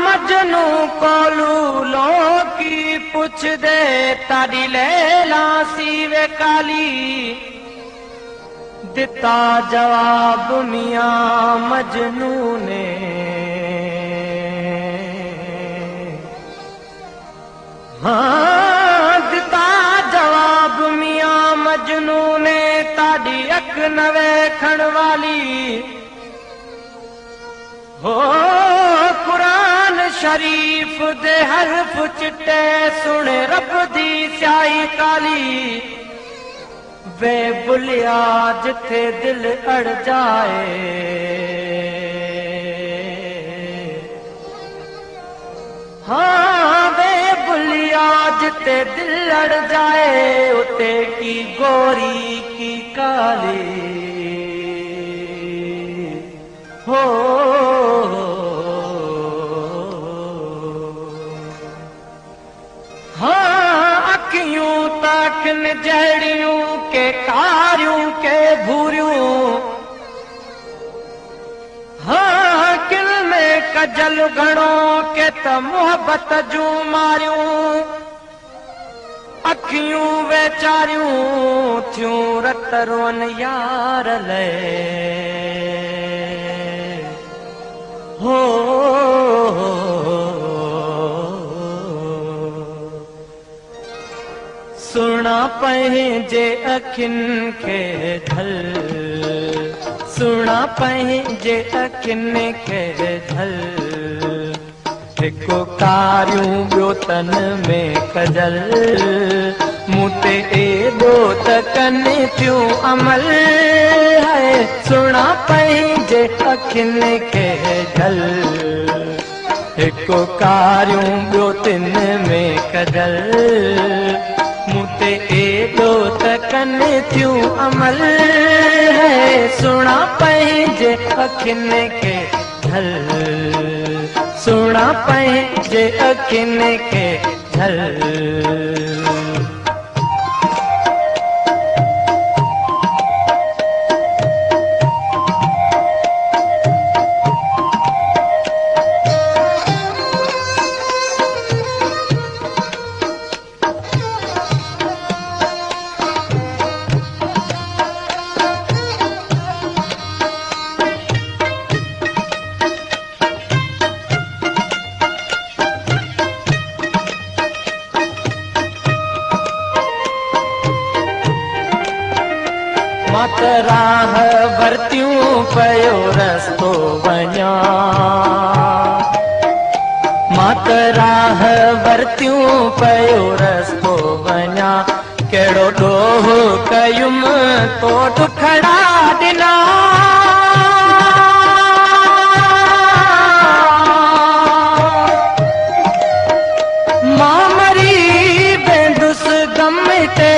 मजनू कोलू लोकी पुछ दे तारी लैला सीवे काली दिता जवाब मियां मजनू ने दिता जवाब मियां मजनू ने ताड़ी अख न वेखण वाली हो कुरान शरीफ दे हरफ चिट्टे सुने रब दी स्याही काली वे बुलिया जिथे दिल अड़ जाए हाँ वे बुलिया जिथे दिल अड़ जाए उते की गोरी की काली हो अखियूं ताकन जड़ियूं के कारियूं के भूरियूं हाँ किल में कजल घणो के त मोहब्बत जूं मारियूं अखियूं वेचारियूं थियूं रत रोन यार ले हो सुना पंहिंजे अखियुनि खे ढल सुना पंहिंजे अखियुनि खे ढल हिकु कारियूं ॿियो तन में कजल मूं ते एॾो त कनि थियूं अमल है सुना पंहिंजे अखियुनि खे ढल हिकु कारियूं ॿियो तिन में कजल मूते एॾो त कनि थियूं अमल है सुना पंहिंजे अखियुनि खे ढल सुना पंहिंजे अखियुनि खे ढल मात राह वरतियूं पयो रस्तो वञा मात राह वरतियूं पयो रस्तो वञा कहिड़ो ॾोह कयुमि तो दुखड़ा ॾिना मां मरी वेंदुसि गम ते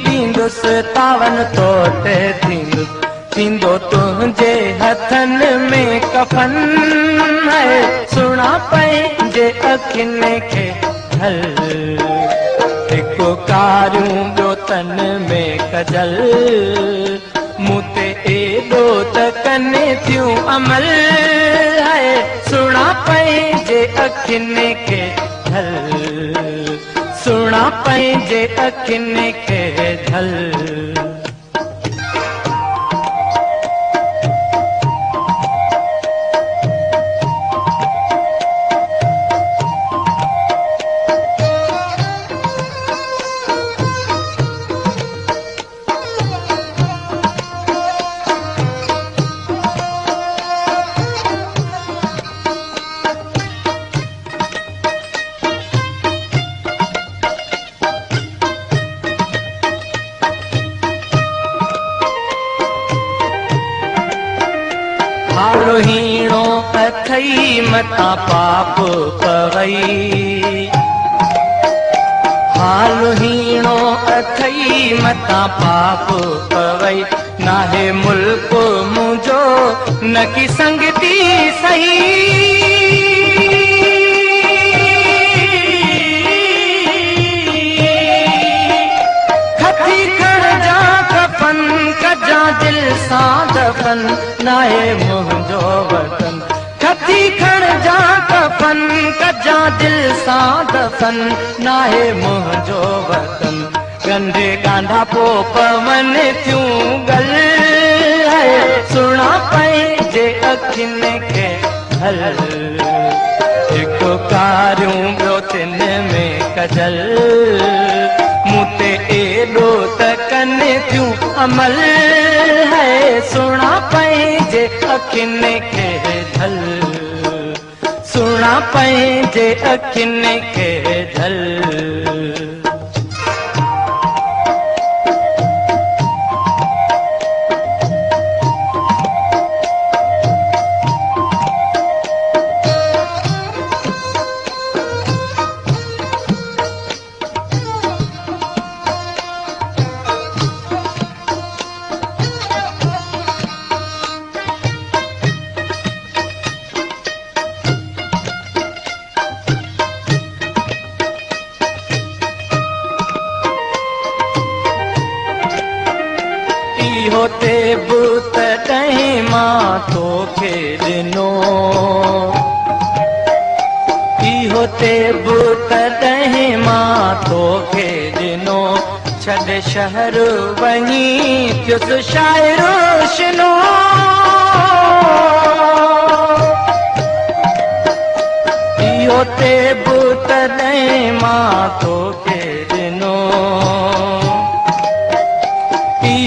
ॾींदुसि तावन तोते थींदो तुंहिंजे हथनि में कफन है सुना पंहिंजे अखियुनि खे ढल हिकु कारियूं ॿियो तन में कजल मूं ते एॾो त कनि थियूं अमल है सुना पंहिंजे अखियुनि खे ढल सुना पंहिंजे अखियुनि खे ढल हालो हीणो अथई मता पाप पवई हालो हीणो अथई मता पाप पवई नाहे मुल्क मुंहिंजो न की संगती सही खती खड़ जा दफन नाहे मुंहिंजो वतन खती खण जा कफन कजा दिल सां दफन नाहे मुंहिंजो वतन गंदे गांधा पो पवन थियूं गल सुणा पंहिंजे अखियुनि खे हल हिकु कारियूं ॿियो तिन में कजल मूं ते एॾो त कनि थियूं अमल है सुणा पंहिंजे अखियुनि खे झल सुणा पंहिंजे अखियुनि खे झल होते बूत कहीं मां तोखे ॾिनो होते बूत कहीं मां तोखे ॾिनो छॾ शहर वञी थियुसि शाइरो शिनो होते बूत कहीं मां तोखे ॾिनो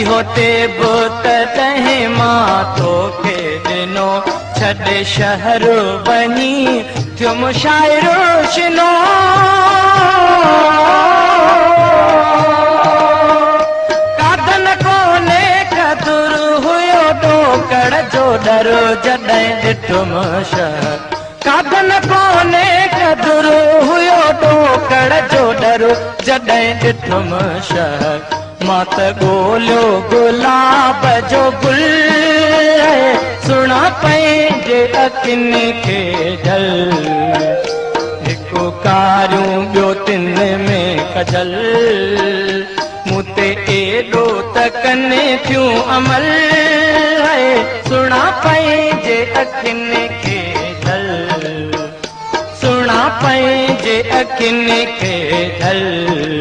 होते बुत तहीं मां तोखे ॾिनो छॾ शहर वञी थियुम शाइरो शिनो कादन कोने कदुर हुयो ॾोकड़ जो डर जॾहिं ॾिठुम शहर कादन कोने कदुर हुयो ॾोकड़ जो डर जॾहिं ॾिठुम शहर मां त ॻोल्हियो गुलाब जो गुल सुणा पंहिंजे अखियुनि खे झल हिकु कारियूं ॿियो तिन में कजल मूं ते एॾो त कनि थियूं अमल सुणा पंहिंजे अखियुनि खे झल सुणा पंहिंजे अखियुनि खे झल